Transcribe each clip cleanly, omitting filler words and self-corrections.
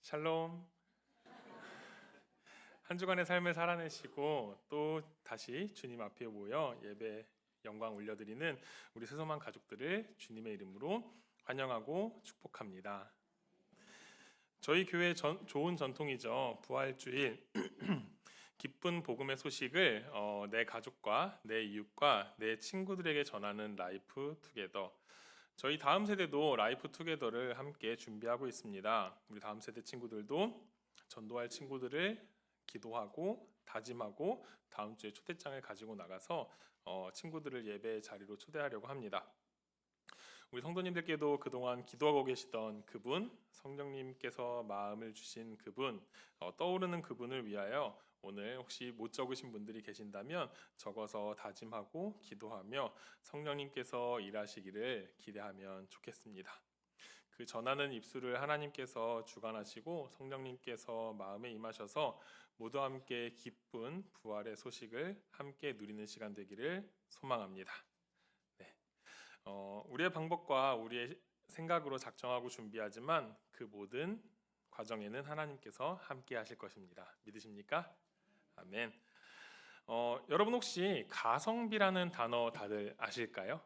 샬롬. 한 주간의 삶을 살아내시고 또 다시 주님 앞에 모여 예배 영광 올려드리는 우리 세소만 가족들을 주님의 이름으로 환영하고 축복합니다. 저희 교회 좋은 전통이죠. 부활주일 기쁜 복음의 소식을 내 가족과 내 이웃과 내 친구들에게 전하는 라이프 투게더. 저희 다음 세대도 라이프 투게더를 함께 준비하고 있습니다. 우리 다음 세대 친구들도 전도할 친구들을 기도하고 다짐하고 다음 주에 초대장을 가지고 나가서 친구들을 예배 자리로 초대하려고 합니다. 우리 성도님들께도 그동안 기도하고 계시던 그분, 성령님께서 마음을 주신 그분, 떠오르는 그분을 위하여 오늘 혹시 못 적으신 분들이 계신다면 적어서 다짐하고 기도하며 성령님께서 일하시기를 기대하면 좋겠습니다. 그 전하는 입술을 하나님께서 주관하시고 성령님께서 마음에 임하셔서 모두 함께 기쁜 부활의 소식을 함께 누리는 시간 되기를 소망합니다. 네. 우리의 방법과 우리의 생각으로 작정하고 준비하지만 그 모든 과정에는 하나님께서 함께 하실 것입니다. 믿으십니까? 아멘. 여러분 혹시 가성비라는 단어 다들 아실까요?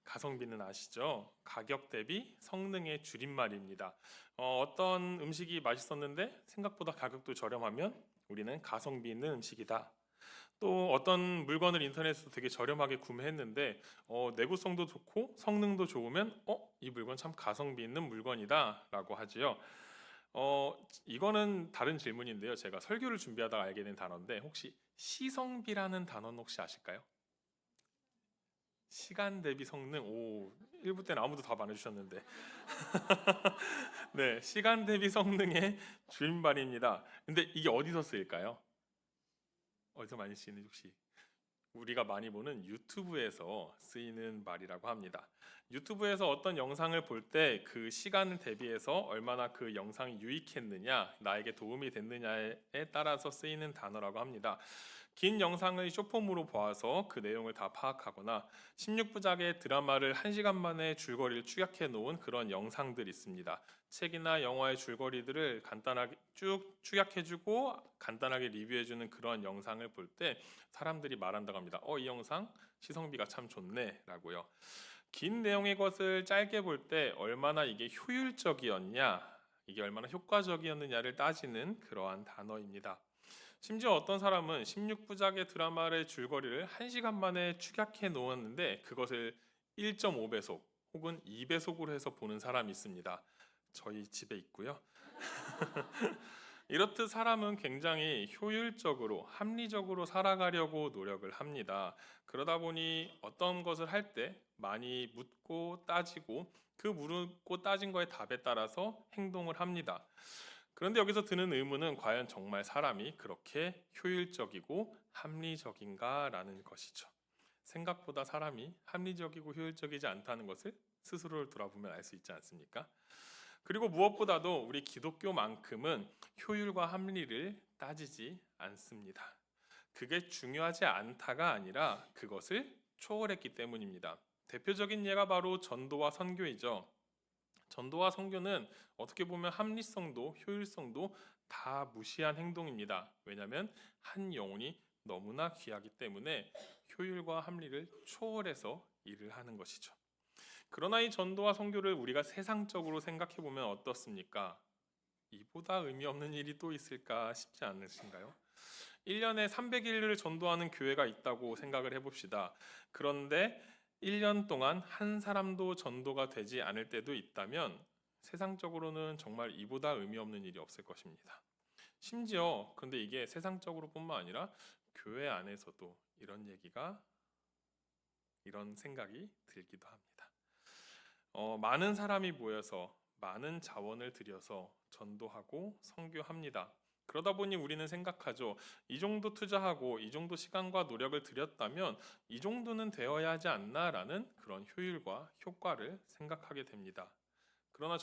가성비는 아시죠? 가격 대비 성능의 줄임말입니다. 어떤 음식이 맛있었는데 생각보다 가격도 저렴하면 우리는 가성비 있는 음식이다. 또 어떤 물건을 인터넷에서 되게 저렴하게 구매했는데 내구성도 좋고 성능도 좋으면 이 물건 참 가성비 있는 물건이다라고 하지요. 이거는 다른 질문인데요. 제가 설교를 준비하다가 알게 된 단어인데 혹시 시성비라는 단어는 혹시 아실까요? 시간 대비 성능. 오, 1부 때는 아무도 답 안 해주셨는데. 네, 시간 대비 성능의 줄임말입니다. 근데 이게 어디서 쓰일까요? 어디서 많이 쓰이는지 혹시 우리가 많이 보는 유튜브에서 쓰이는 말이라고 합니다. 유튜브에서 어떤 영상을 볼 때 그 시간을 대비해서 얼마나 그 영상이 유익했느냐, 나에게 도움이 됐느냐에 따라서 쓰이는 단어라고 합니다. 긴 영상을 쇼폼으로 보아서 그 내용을 다 파악하거나 16부작의 드라마를 1시간 만에 줄거리를 축약해 놓은 그런 영상들이 있습니다. 책이나 영화의 줄거리들을 간단하게 쭉 축약해주고 간단하게 리뷰해주는 그런 영상을 볼 때 사람들이 말한다고 합니다. 이 영상 시성비가 참 좋네 라고요. 긴 내용의 것을 짧게 볼 때 얼마나 이게 효율적이었냐, 이게 얼마나 효과적이었느냐를 따지는 그러한 단어입니다. 심지어 어떤 사람은 16부작의 드라마의 줄거리를 1시간 만에 축약해 놓았는데 그것을 1.5배속 혹은 2배속으로 해서 보는 사람이 있습니다. 저희 집에 있고요. 이렇듯 사람은 굉장히 효율적으로 합리적으로 살아가려고 노력을 합니다. 그러다 보니 어떤 것을 할 때 많이 묻고 따지고 그 묻고 따진 거의 답에 따라서 행동을 합니다. 그런데 여기서 드는 의문은 과연 정말 사람이 그렇게 효율적이고 합리적인가라는 것이죠. 생각보다 사람이 합리적이고 효율적이지 않다는 것을 스스로를 돌아보면 알 수 있지 않습니까? 그리고 무엇보다도 우리 기독교만큼은 효율과 합리를 따지지 않습니다. 그게 중요하지 않다가 아니라 그것을 초월했기 때문입니다. 대표적인 예가 바로 전도와 선교이죠. 전도와 선교는 어떻게 보면 합리성도 효율성도 다 무시한 행동입니다. 왜냐하면 한 영혼이 너무나 귀하기 때문에 효율과 합리를 초월해서 일을 하는 것이죠. 그러나 이 전도와 선교를 우리가 세상적으로 생각해 보면 어떻습니까? 이보다 의미 없는 일이 또 있을까 싶지 않으신가요? 1년에 300일을 전도하는 교회가 있다고 생각을 해봅시다. 그런데 1년 동안 한 사람도 전도가 되지 않을 때도 있다면 세상적으로는 정말 이보다 의미 없는 일이 없을 것입니다. 심지어 근데 이게 세상적으로뿐만 아니라 교회 안에서도 이런 생각이 들기도 합니다. 많은 사람이 모여서 많은 자원을 들여서 전도하고 선교합니다. 그러다 보니 우리는 생각하죠. 이 정도 투자하고 이 정도 시간과 노력을 들였다면 이 정도는 되어야 하지 않나라는 그런 효율과 효과를 생각하게 됩니다. 그러나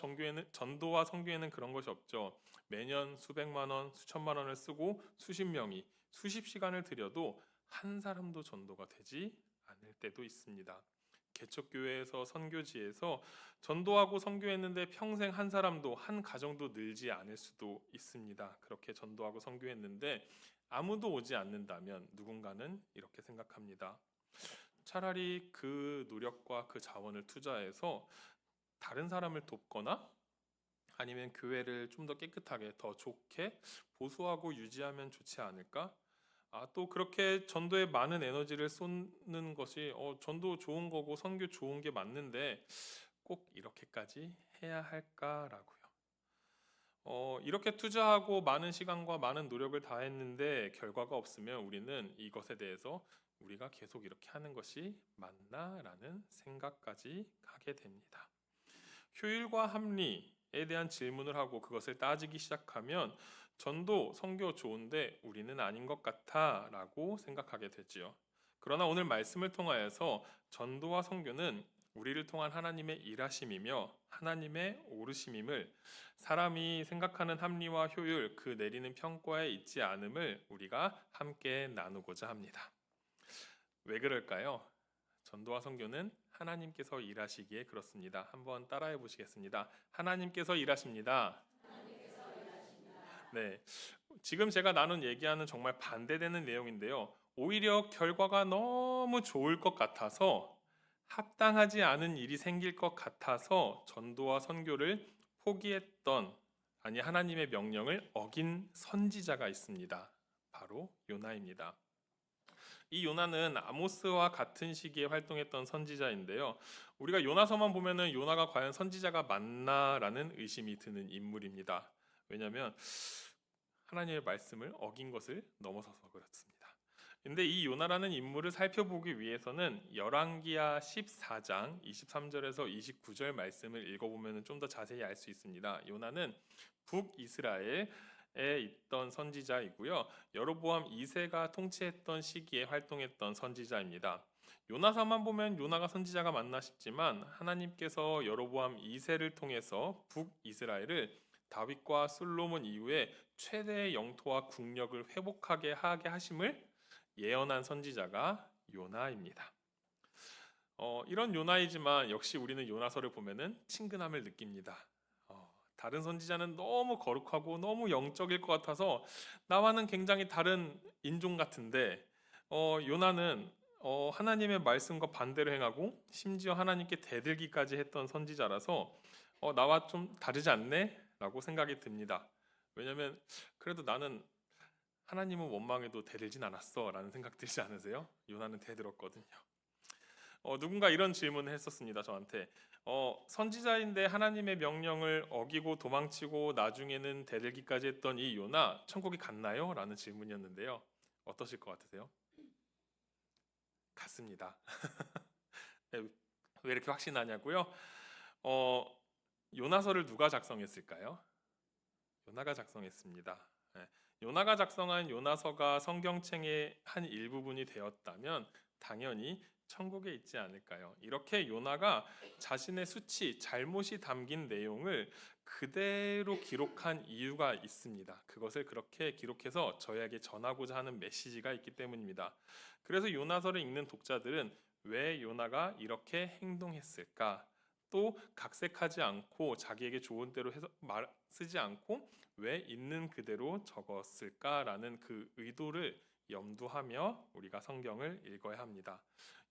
전도와 선교에는 그런 것이 없죠. 매년 수백만 원, 수천만 원을 쓰고 수십 명이 수십 시간을 들여도 한 사람도 전도가 되지 않을 때도 있습니다. 개척교회에서 선교지에서 전도하고 선교했는데 평생 한 사람도 한 가정도 늘지 않을 수도 있습니다. 그렇게 전도하고 선교했는데 아무도 오지 않는다면 누군가는 이렇게 생각합니다. 차라리 그 노력과 그 자원을 투자해서 다른 사람을 돕거나 아니면 교회를 좀 더 깨끗하게 더 좋게 보수하고 유지하면 좋지 않을까? 또 그렇게 전도에 많은 에너지를 쏟는 것이 전도 좋은 거고 선교 좋은 게 맞는데 꼭 이렇게까지 해야 할까라고요. 이렇게 투자하고 많은 시간과 많은 노력을 다했는데 결과가 없으면 우리는 이것에 대해서 우리가 계속 이렇게 하는 것이 맞나라는 생각까지 하게 됩니다. 효율과 합리에 대한 질문을 하고 그것을 따지기 시작하면 전도, 선교 좋은데 우리는 아닌 것 같아라고 생각하게 되지요. 그러나 오늘 말씀을 통하여서 전도와 선교는 우리를 통한 하나님의 일하심이며 하나님의 오르심임을 사람이 생각하는 합리와 효율, 그 내리는 평가에 있지 않음을 우리가 함께 나누고자 합니다. 왜 그럴까요? 전도와 선교는 하나님께서 일하시기에 그렇습니다. 한번 따라해 보시겠습니다. 하나님께서 일하십니다. 네, 지금 제가 나눈 얘기하는 정말 반대되는 내용인데요. 오히려 결과가 너무 좋을 것 같아서 합당하지 않은 일이 생길 것 같아서 전도와 선교를 포기했던 하나님의 명령을 어긴 선지자가 있습니다. 바로 요나입니다. 이 요나는 아모스와 같은 시기에 활동했던 선지자인데요. 우리가 요나서만 보면은 요나가 과연 선지자가 맞나라는 의심이 드는 인물입니다. 왜냐하면 하나님의 말씀을 어긴 것을 넘어서서 그렇습니다. 근데 이 요나라는 인물을 살펴보기 위해서는 열왕기하 14장 23절에서 29절 말씀을 읽어보면 좀 더 자세히 알 수 있습니다. 요나는 북이스라엘에 있던 선지자이고요. 여로보암 2세가 통치했던 시기에 활동했던 선지자입니다. 요나서만 보면 요나가 선지자가 맞나 싶지만 하나님께서 여로보암 2세를 통해서 북이스라엘을 다윗과 솔로몬 이후에 최대의 영토와 국력을 회복하게 하게 하심을 예언한 선지자가 요나입니다. 이런 요나이지만 역시 우리는 요나서를 보면은 친근함을 느낍니다. 다른 선지자는 너무 거룩하고 너무 영적일 것 같아서 나와는 굉장히 다른 인종 같은데 요나는 하나님의 말씀과 반대로 행하고 심지어 하나님께 대들기까지 했던 선지자라서 나와 좀 다르지 않네? 라고 생각이 듭니다. 왜냐하면 그래도 나는 하나님은 원망해도 대들진 않았어 라는 생각 들지 않으세요? 요나는 대들었거든요. 누군가 이런 질문을 했었습니다. 저한테 선지자인데 하나님의 명령을 어기고 도망치고 나중에는 대들기까지 했던 이 요나 천국에 갔나요? 라는 질문이었는데요. 어떠실 것 같으세요? 갔습니다. 네, 왜 이렇게 확신하냐고요? 요나서를 누가 작성했을까요? 요나가 작성했습니다. 네, 요나가 작성한 요나서가 성경책의 한 일부분이 되었다면 당연히 천국에 있지 않을까요? 이렇게 요나가 자신의 수치, 잘못이 담긴 내용을 그대로 기록한 이유가 있습니다. 그것을 그렇게 기록해서 저희에게 전하고자 하는 메시지가 있기 때문입니다. 그래서 요나서를 읽는 독자들은 왜 요나가 이렇게 행동했을까? 또 각색하지 않고 자기에게 좋은 대로 해서 쓰지 않고 왜 있는 그대로 적었을까라는 그 의도를 염두하며 우리가 성경을 읽어야 합니다.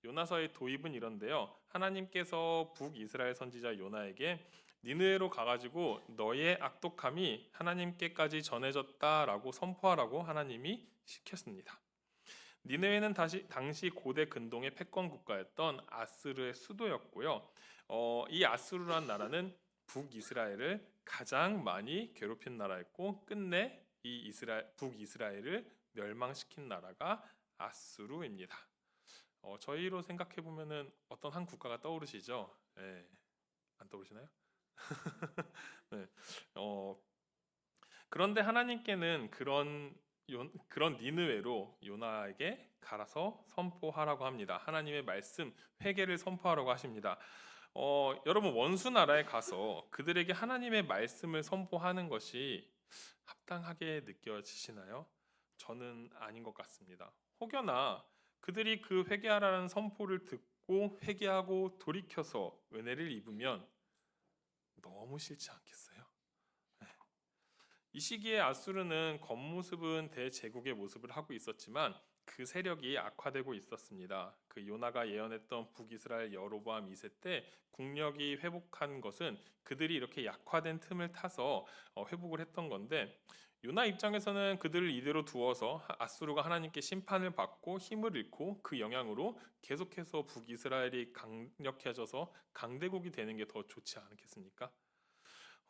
요나서의 도입은 이런데요. 하나님께서 북이스라엘 선지자 요나에게 니느웨로 가가지고 너의 악독함이 하나님께까지 전해졌다라고 선포하라고 하나님이 시켰습니다. 니느웨는 당시 고대 근동의 패권 국가였던 아스르의 수도였고요. 이 아스루란 나라는 북이스라엘을 가장 많이 괴롭힌 나라였고 끝내 이 북이스라엘을 멸망시킨 나라가 아수르입니다. 저희로 생각해 보면은 어떤 한 국가가 떠오르시죠? 네. 안 떠오르시나요? 네. 그런데 하나님께는 그런 니느웨로 요나에게 갈아서 선포하라고 합니다. 하나님의 말씀 회개를 선포하라고 하십니다. 여러분 원수 나라에 가서 그들에게 하나님의 말씀을 선포하는 것이 합당하게 느껴지시나요? 저는 아닌 것 같습니다. 혹여나 그들이 그 회개하라는 선포를 회개하고 돌이켜서 은혜를 입으면 너무 싫지 않겠어요? 네. 이 시기에 아수르는 겉모습은 대제국의 모습을 하고 있었지만 그 세력이 악화되고 있었습니다. 그 요나가 예언했던 북이스라엘 여로보암 2세 때 국력이 회복한 것은 그들이 이렇게 약화된 틈을 타서 회복을 했던 건데, 요나 입장에서는 그들을 이대로 두어서 아수르가 하나님께 심판을 받고 힘을 잃고 그 영향으로 계속해서 북이스라엘이 강력해져서 강대국이 되는 게 더 좋지 않겠습니까?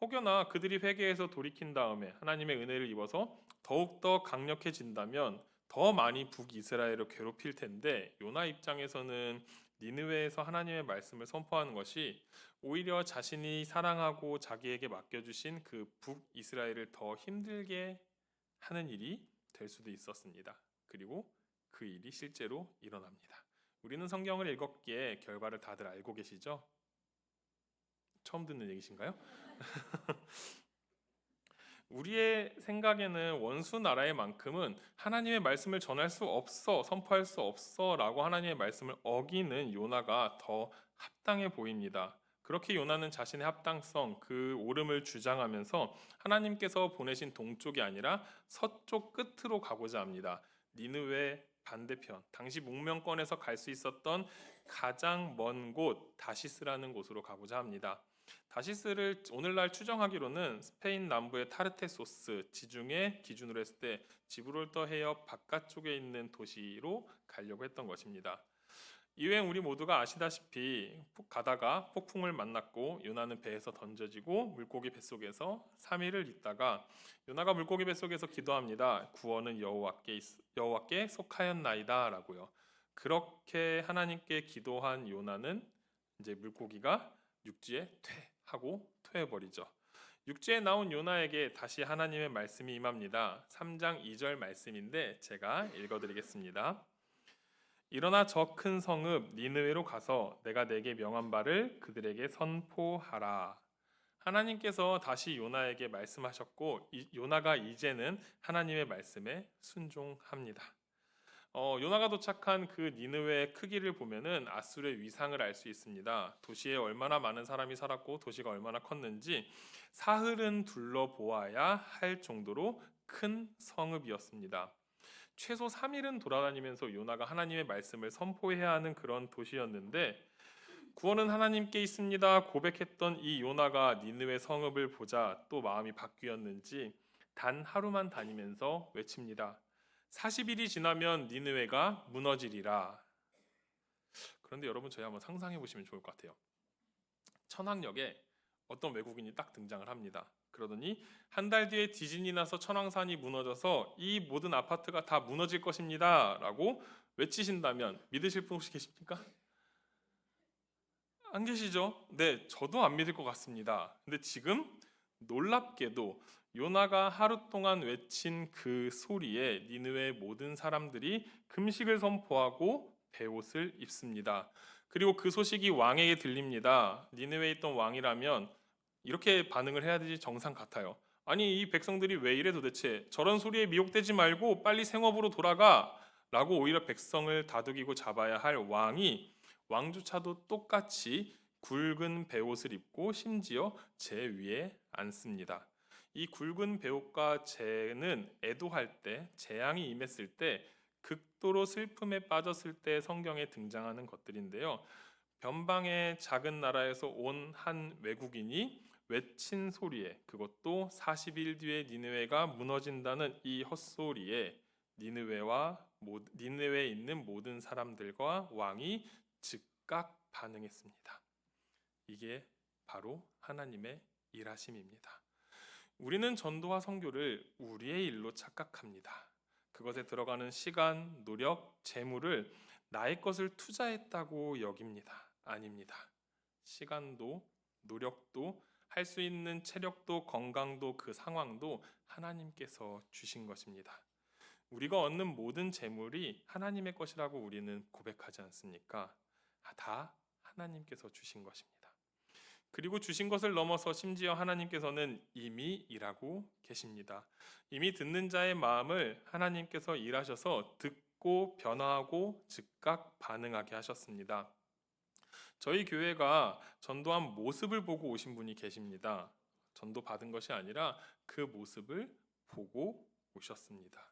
혹여나 그들이 회개해서 돌이킨 다음에 하나님의 은혜를 입어서 더욱더 강력해진다면 더 많이 북이스라엘을 괴롭힐 텐데, 요나 입장에서는 니느웨에서 하나님의 말씀을 선포하는 것이 오히려 자신이 사랑하고 자기에게 맡겨주신 그 북이스라엘을 더 힘들게 하는 일이 될 수도 있었습니다. 그리고 그 일이 실제로 일어납니다. 우리는 성경을 읽었기에 결과를 다들 알고 계시죠? 처음 듣는 얘기신가요? 우리의 생각에는 원수 나라의 만큼은 하나님의 말씀을 전할 수 없어, 선포할 수 없어 라고 하나님의 말씀을 어기는 요나가 더 합당해 보입니다. 그렇게 요나는 자신의 합당성, 그 옳음을 주장하면서 하나님께서 보내신 동쪽이 아니라 서쪽 끝으로 가고자 합니다. 니느웨 반대편, 당시 문명권에서 갈 수 있었던 가장 먼 곳 다시스라는 곳으로 가고자 합니다. 다시스를 오늘날 추정하기로는 스페인 남부의 타르테소스 지중해 기준으로 했을 때 지브롤터 해협 바깥쪽에 있는 도시로 가려고 했던 것입니다. 이외에 우리 모두가 아시다시피 가다가 폭풍을 만났고 요나는 배에서 던져지고 물고기 뱃속에서 3일을 있다가 요나가 물고기 뱃속에서 기도합니다. 구원은 여호와께 속하였나이다라고요. 그렇게 하나님께 기도한 요나는 이제 물고기가 육지에 퇴하고 토해버리죠. 육지에 나온 요나에게 다시 하나님의 말씀이 임합니다. 3장 2절 말씀인데 제가 읽어드리겠습니다. 일어나 저 큰 성읍 니느웨로 가서 내가 내게 명한 바를 그들에게 선포하라. 하나님께서 다시 요나에게 말씀하셨고 요나가 이제는 하나님의 말씀에 순종합니다. 요나가 도착한 그 니느웨의 크기를 보면은 아수르의 위상을 알 수 있습니다. 도시에 얼마나 많은 사람이 살았고 도시가 얼마나 컸는지 사흘은 둘러보아야 할 정도로 큰 성읍이었습니다. 최소 3일은 돌아다니면서 요나가 하나님의 말씀을 선포해야 하는 그런 도시였는데, 구원은 하나님께 있습니다 고백했던 이 요나가 니느웨 성읍을 보자 또 마음이 바뀌었는지 단 하루만 다니면서 외칩니다. 40일이 지나면 니느웨가 무너지리라. 그런데 여러분, 저희 한번 상상해 보시면 좋을 것 같아요. 천왕역에 어떤 외국인이 딱 등장을 합니다. 그러더니 한 달 뒤에 지진이 나서 천왕산이 무너져서 이 모든 아파트가 다 무너질 것입니다 라고 외치신다면 믿으실 분 혹시 계십니까? 안 계시죠? 네, 저도 안 믿을 것 같습니다. 근데 지금 놀랍게도 요나가 하루 동안 외친 그 소리에 니느웨 모든 사람들이 금식을 선포하고 베옷을 입습니다. 그리고 그 소식이 왕에게 들립니다. 니느웨에 있던 왕이라면 이렇게 반응을 해야 되지 정상 같아요. 아니, 이 백성들이 왜 이래 도대체? 저런 소리에 미혹되지 말고 빨리 생업으로 돌아가 라고 오히려 백성을 다독이고 잡아야 할 왕이 왕조차도 똑같이 굵은 베옷을 입고 심지어 제 위에 앉습니다. 이 굵은 베옷과 재는 애도할 때, 재앙이 임했을 때, 극도로 슬픔에 빠졌을 때 성경에 등장하는 것들인데요. 변방의 작은 나라에서 온 한 외국인이 외친 소리에, 그것도 40일 뒤에 니느웨가 무너진다는 이 헛소리에 니느웨에 있는 모든 사람들과 왕이 즉각 반응했습니다. 이게 바로 하나님의 일하심입니다. 우리는 전도와 선교를 우리의 일로 착각합니다. 그것에 들어가는 시간, 노력, 재물을 나의 것을 투자했다고 여깁니다. 아닙니다. 시간도 노력도 할 수 있는 체력도 건강도 그 상황도 하나님께서 주신 것입니다. 우리가 얻는 모든 재물이 하나님의 것이라고 우리는 고백하지 않습니까? 다 하나님께서 주신 것입니다. 그리고 주신 것을 넘어서 심지어 하나님께서는 이미 일하고 계십니다. 이미 듣는 자의 마음을 하나님께서 일하셔서 듣고 변화하고 즉각 반응하게 하셨습니다. 저희 교회가 전도한 모습을 보고 오신 분이 계십니다. 전도 받은 것이 아니라 그 모습을 보고 오셨습니다.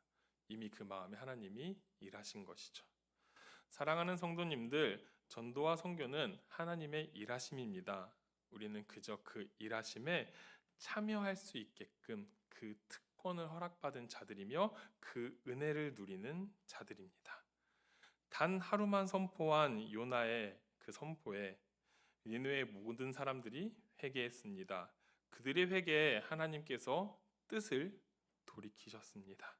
이미 그 마음에 하나님이 일하신 것이죠. 사랑하는 성도님들, 전도와 선교는 하나님의 일하심입니다. 우리는 그저 그 일하심에 참여할 수 있게끔 그 특권을 허락받은 자들이며 그 은혜를 누리는 자들입니다. 단 하루만 선포한 요나의 그 선포에 니느웨의 모든 사람들이 회개했습니다. 그들의 회개에 하나님께서 뜻을 돌이키셨습니다.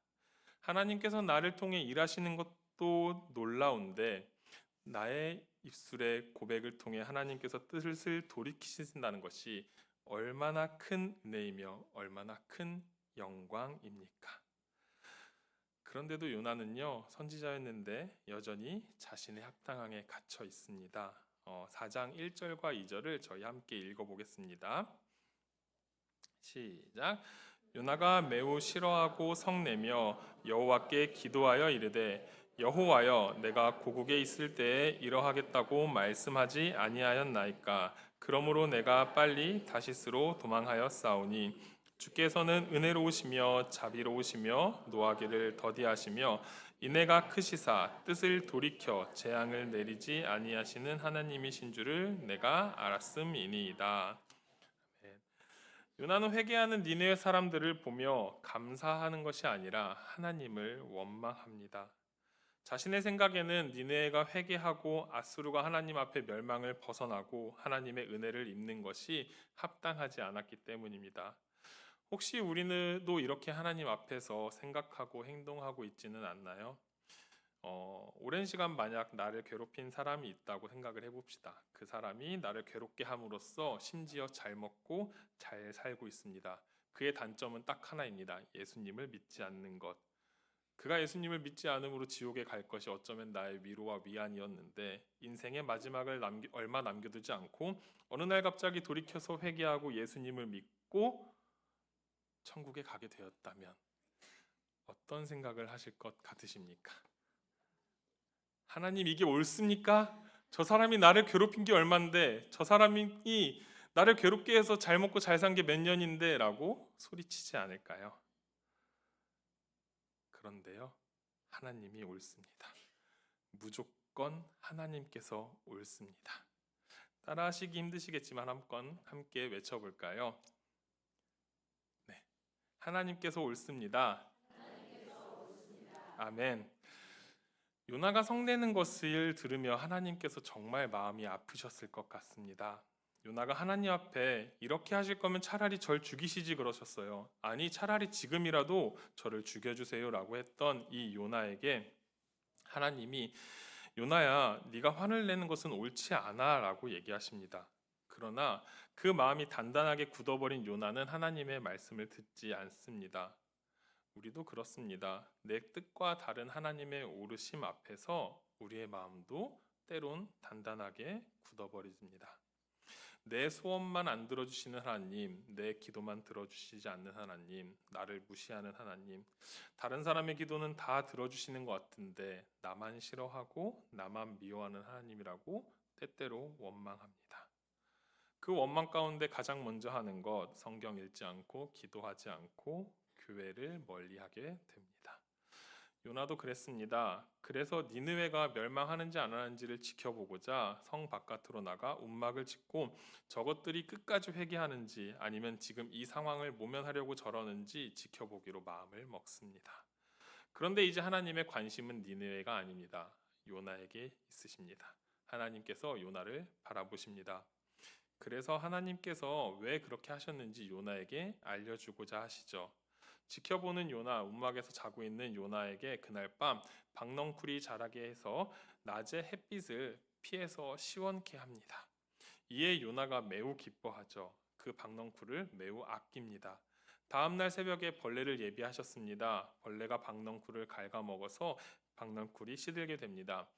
하나님께서 나를 통해 일하시는 것도 놀라운데 나의 입술의 고백을 통해 하나님께서 뜻을 돌이키신다는 것이 얼마나 큰 은혜이며 얼마나 큰 영광입니까? 그런데도 요나는요, 선지자였는데 여전히 자신의 합당함에 갇혀 있습니다. 4장 1절과 2절을 저희 함께 읽어보겠습니다. 시작. 요나가 매우 싫어하고 성내며 여호와께 기도하여 이르되 여호와여, 내가 고국에 있을 때에 이러하겠다고 말씀하지 아니하였나이까? 그러므로 내가 빨리 다시스로 도망하였사오니 주께서는 은혜로우시며 자비로우시며 노하기를 더디하시며 인애가 크시사 뜻을 돌이켜 재앙을 내리지 아니하시는 하나님이신 줄을 내가 알았음이니이다. 요나는 회개하는 니느웨 사람들을 보며 감사하는 것이 아니라 하나님을 원망합니다. 자신의 생각에는 니느웨가 회개하고 아수르가 하나님 앞에 멸망을 벗어나고 하나님의 은혜를 입는 것이 합당하지 않았기 때문입니다. 혹시 우리도 이렇게 하나님 앞에서 생각하고 행동하고 있지는 않나요? 오랜 시간 만약 나를 괴롭힌 사람이 있다고 생각을 해봅시다. 그 사람이 나를 괴롭게 함으로써 심지어 잘 먹고 잘 살고 있습니다. 그의 단점은 딱 하나입니다. 예수님을 믿지 않는 것. 그가 예수님을 믿지 않음으로 지옥에 갈 것이 어쩌면 나의 위로와 위안이었는데 인생의 마지막을 얼마 남겨두지 않고 어느 날 갑자기 돌이켜서 회개하고 예수님을 믿고 천국에 가게 되었다면 어떤 생각을 하실 것 같으십니까? 하나님, 이게 옳습니까? 저 사람이 나를 괴롭힌 게 얼만데, 저 사람이 나를 괴롭게 해서 잘 먹고 잘 산 게 몇 년인데 라고 소리치지 않을까요? 그런데요, 하나님이 옳습니다. 무조건 하나님께서 옳습니다. 따라하시기 힘드시겠지만 한번 함께 외쳐볼까요? 네, 하나님께서 옳습니다. 아멘. 요나가 성내는 것을 들으며 하나님께서 정말 마음이 아프셨을 것 같습니다. 요나가 하나님 앞에 이렇게 하실 거면 차라리 절 죽이시지 그러셨어요. 아니, 차라리 지금이라도 저를 죽여주세요라고 했던 이 요나에게 하나님이 요나야, 네가 화를 내는 것은 옳지 않아라고 얘기하십니다. 그러나 그 마음이 단단하게 굳어버린 요나는 하나님의 말씀을 듣지 않습니다. 우리도 그렇습니다. 내 뜻과 다른 하나님의 오르심 앞에서 우리의 마음도 때론 단단하게 굳어버립니다. 내 소원만 안 들어주시는 하나님, 내 기도만 들어주시지 않는 하나님, 나를 무시하는 하나님, 다른 사람의 기도는 다 들어주시는 것 같은데 나만 싫어하고 나만 미워하는 하나님이라고 때때로 원망합니다. 그 원망 가운데 가장 먼저 하는 것, 성경 읽지 않고 기도하지 않고 교회를 멀리하게 됩니다. 요나도 그랬습니다. 그래서 니느웨가 멸망하는지 안 하는지를 지켜보고자 성 바깥으로 나가 움막을 짓고 저것들이 끝까지 회개하는지 아니면 지금 이 상황을 모면하려고 저러는지 지켜보기로 마음을 먹습니다. 그런데 이제 하나님의 관심은 니느웨가 아닙니다. 요나에게 있으십니다. 하나님께서 요나를 바라보십니다. 그래서 하나님께서 왜 그렇게 하셨는지 요나에게 알려주고자 하시죠. 지켜보는 요나, 움막에서 자고 있는 요나에게 그날 밤 박넝쿨이 자라게 해서 낮에 햇빛을 피해서 시원케 합니다. 이에 요나가 매우 기뻐하죠. 그 박넝쿨을 매우 아낍니다. 다음날 새벽에 벌레를 예비하셨습니다. 벌레가 박넝쿨을 갉아먹어서 박넝쿨이 시들게 됩니다.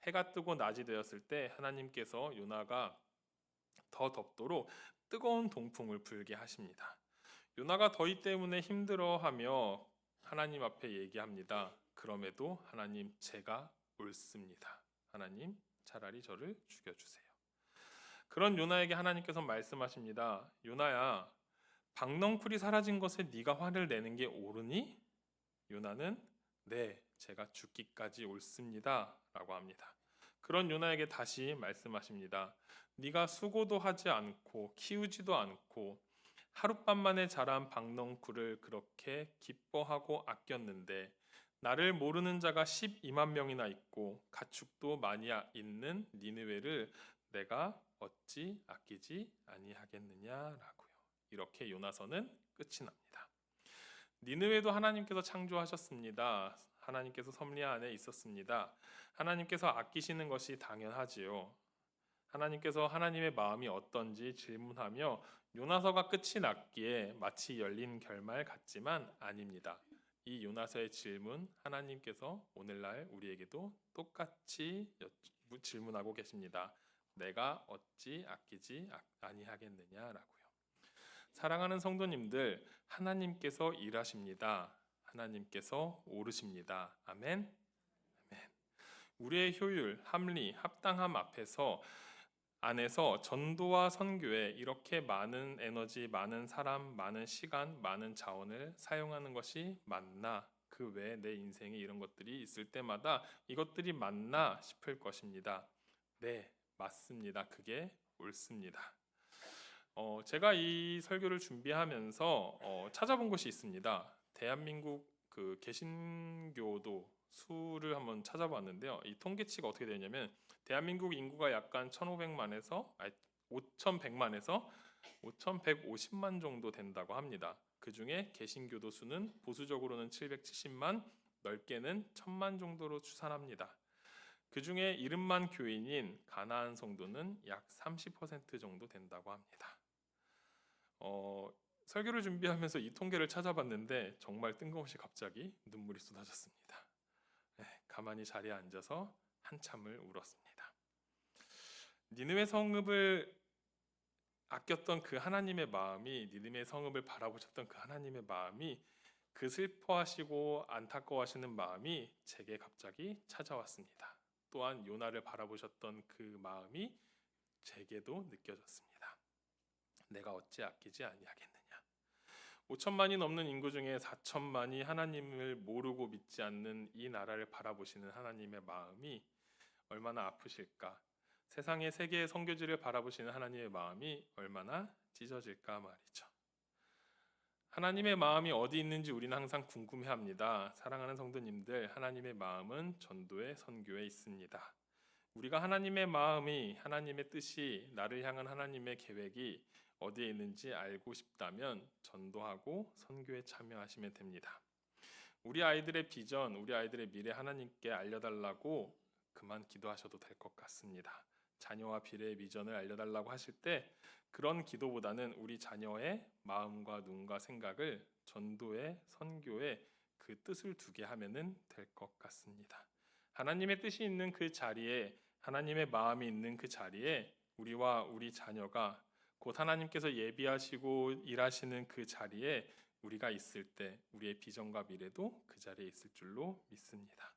해가 뜨고 낮이 되었을 때 하나님께서 요나가 더 덥도록 뜨거운 동풍을 불게 하십니다. 요나가 더위 때문에 힘들어하며 하나님 앞에 얘기합니다. 그럼에도 하나님, 제가 옳습니다. 하나님, 차라리 저를 죽여주세요. 그런 요나에게 하나님께서 말씀하십니다. 요나야, 박넝쿨이 사라진 것에 네가 화를 내는 게 옳으니? 요나는 네, 제가 죽기까지 옳습니다 라고 합니다. 그런 요나에게 다시 말씀하십니다. 네가 수고도 하지 않고 키우지도 않고 하룻밤만에 자란 박넝쿨을 그렇게 기뻐하고 아꼈는데 나를 모르는 자가 12만 명이나 있고 가축도 많이 있는 니느웨를 내가 어찌 아끼지 아니하겠느냐라고요. 이렇게 요나서는 끝이 납니다. 니느웨도 하나님께서 창조하셨습니다. 하나님께서 섭리 안에 있었습니다. 하나님께서 아끼시는 것이 당연하지요. 하나님께서 하나님의 마음이 어떤지 질문하며 요나서가 끝이 났기에 마치 열린 결말 같지만 아닙니다. 이 요나서의 질문 하나님께서 오늘날 우리에게도 똑같이 질문하고 계십니다. 내가 어찌 아끼지 아니하겠느냐라고요. 사랑하는 성도님들, 하나님께서 일하십니다. 하나님께서 오르십니다. 아멘. 아멘. 우리의 효율, 합리, 합당함 안에서 전도와 선교에 이렇게 많은 에너지, 많은 사람, 많은 시간, 많은 자원을 사용하는 것이 맞나? 그 외에 내 인생에 이런 것들이 있을 때마다 이것들이 맞나 싶을 것입니다. 네, 맞습니다. 그게 옳습니다. 제가 이 설교를 준비하면서 찾아본 것이 있습니다. 대한민국 그 개신교도 수를 한번 찾아봤는데요. 이 통계치가 어떻게 되냐면 대한민국 인구가 약간 5,100만에서 5,150만 정도 된다고 합니다. 그 중에 개신교도 수는 보수적으로는 770만, 넓게는 1,000만 정도로 추산합니다. 그 중에 이름만 교인인 가나안 성도는 약 30% 정도 된다고 합니다. 설교를 준비하면서 이 통계를 찾아봤는데 정말 뜬금없이 갑자기 눈물이 쏟아졌습니다. 네, 가만히 자리에 앉아서 한참을 울었습니다. 니느웨 성읍을 아꼈던 그 하나님의 마음이, 니느웨 성읍을 바라보셨던 그 하나님의 마음이, 그 슬퍼하시고 안타까워하시는 마음이 제게 갑자기 찾아왔습니다. 또한 요나를 바라보셨던 그 마음이 제게도 느껴졌습니다. 내가 어찌 아끼지 아니하겠느냐. 5천만이 넘는 인구 중에 4천만이 하나님을 모르고 믿지 않는 이 나라를 바라보시는 하나님의 마음이 얼마나 아프실까. 세상의 세계의 선교지를 바라보시는 하나님의 마음이 얼마나 찢어질까 말이죠. 하나님의 마음이 어디 있는지 우리는 항상 궁금해합니다. 사랑하는 성도님들, 하나님의 마음은 전도의 선교에 있습니다. 우리가 하나님의 마음이, 하나님의 뜻이, 나를 향한 하나님의 계획이 어디에 있는지 알고 싶다면 전도하고 선교에 참여하시면 됩니다. 우리 아이들의 비전, 우리 아이들의 미래 하나님께 알려달라고 그만 기도하셔도 될 것 같습니다. 자녀와 미래의 비전을 알려달라고 하실 때 그런 기도보다는 우리 자녀의 마음과 눈과 생각을 전도에, 선교에 그 뜻을 두게 하면은 될 것 같습니다. 하나님의 뜻이 있는 그 자리에, 하나님의 마음이 있는 그 자리에 우리와 우리 자녀가 곧 하나님께서 예비하시고 일하시는 그 자리에 우리가 있을 때 우리의 비전과 미래도 그 자리에 있을 줄로 믿습니다.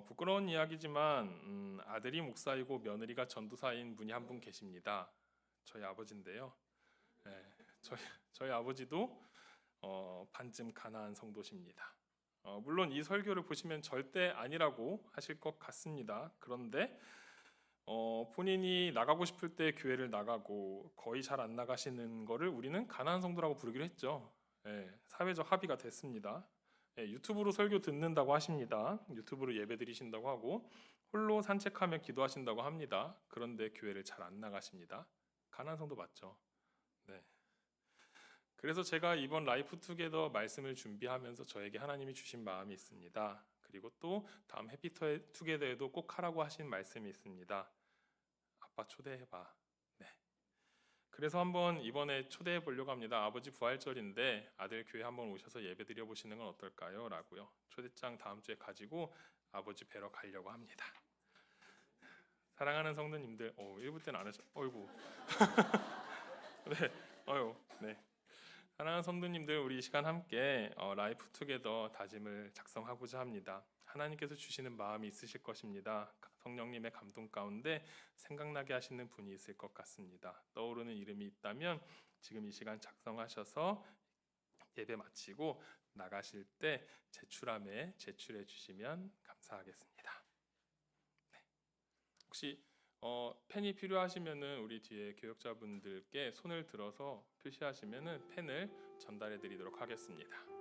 부끄러운 이야기지만 아들이 목사이고 며느리가 전도사인 분이 한 분 계십니다. 저희 아버지인데요. 네, 저희 아버지도 반쯤 가나안 성도십니다. 물론 이 설교를 보시면 절대 아니라고 하실 것 같습니다. 그런데 본인이 나가고 싶을 때 교회를 나가고 거의 잘 안 나가시는 거를 우리는 가나안 성도라고 부르기로 했죠. 사회적 합의가 됐습니다. 유튜브로 설교 듣는다고 하십니다. 유튜브로 예배 드리신다고 하고 홀로 산책하며 기도하신다고 합니다. 그런데 교회를 잘 안 나가십니다. 가나안 성도 맞죠? 네. 그래서 제가 이번 라이프 투게더 말씀을 준비하면서 저에게 하나님이 주신 마음이 있습니다. 그리고 또 다음 해피 투게더에도 꼭 하라고 하신 말씀이 있습니다. 아빠 초대해봐. 네. 그래서 한번 이번에 초대해 보려고 합니다. 아버지 부활절인데 아들 교회 한번 오셔서 예배 드려 보시는 건 어떨까요? 라고요. 초대장 다음 주에 가지고 아버지 뵈러 가려고 합니다. 사랑하는 성도님들, 1부 때는 안 하셨. 어이구. 네. 네. 사랑하는 성도님들, 우리 이 시간 함께 라이프 투게더 다짐을 작성하고자 합니다. 하나님께서 주시는 마음이 있으실 것입니다. 성령님의 감동 가운데 생각나게 하시는 분이 있을 것 같습니다. 떠오르는 이름이 있다면 지금 이 시간 작성하셔서 예배 마치고 나가실 때 제출함에 제출해 주시면 감사하겠습니다. 네. 혹시 펜이 필요하시면은 우리 뒤에 교역자분들께 손을 들어서 표시하시면은 펜을 전달해 드리도록 하겠습니다.